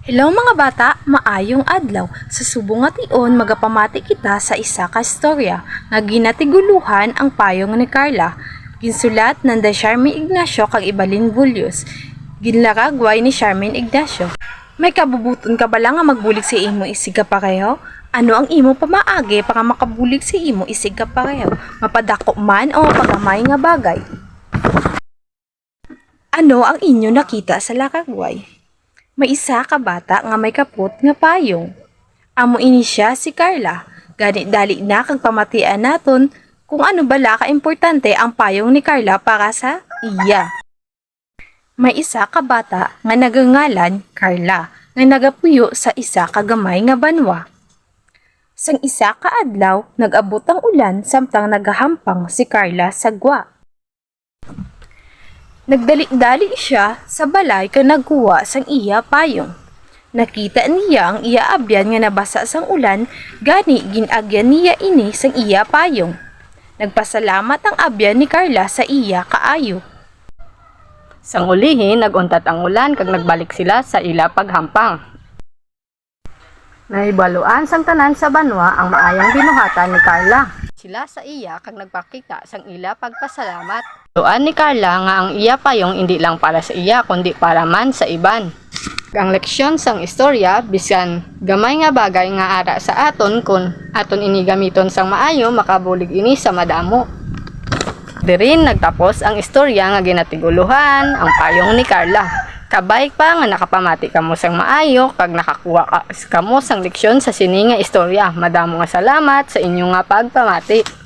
Hello mga bata, maayong adlaw. Sa subong nga tion magapamati kita sa isa ka istorya nga ginatiguluhan ang payong ni Carla. Ginsulat ng Charmaine Ignacio kag Ibalin Bullios. Ginlaragway ni Charmaine Ignacio. May kabubuton ka bala nga magbulig si imo isig ka pareho? Ano ang imo pamaagi para makabulig si imo isig ka pareho? Mapadako man o mapagamay nga bagay? Ano ang inyo nakita sa lakagway? May isa ka bata nga may kapot nga payong. Amo ini siya si Carla. Gani dali na kag pamatian naton kung ano bala ka importante ang payong ni Carla para sa iya. May isa ka bata nga nagangalan Carla nga nagapuyo sa isa ka gamay nga banwa. Sang isa ka adlaw nag-abot ang ulan samtang nagahampang si Carla sa gwa. Nagdali-dali siya sa balay kag nagkuha sang iya payong. Nakita niya ang iya abyan nga nabasa sang ulan, gani ginagyan niya ini sang iya payong. Nagpasalamat ang abyan ni Carla sa iya kaayo. Sang ulihin, naguntat ang ulan kag nagbalik sila sa ila paghampang. Nahibaluan sang tanan sa banwa ang maayang binuhatan ni Carla. Sila sa iya kag nagpakita sang ila pagpasalamat. Tuan ni Carla nga ang iya payong hindi lang para sa iya kundi para man sa iban. Ang leksyon sang istorya bisan gamay nga bagay nga ara sa aton kun aton ini gamiton sang maayo makabulig ini sa madamo. Dirin nagtapos ang istorya nga ginatiguluhan ang payong ni Carla. Kabay pa nga nakapamati kamo sang maayo kag nakakuha kamo sang leksyon sa sini nga istorya. Madamo nga salamat sa inyo nga pagpamati.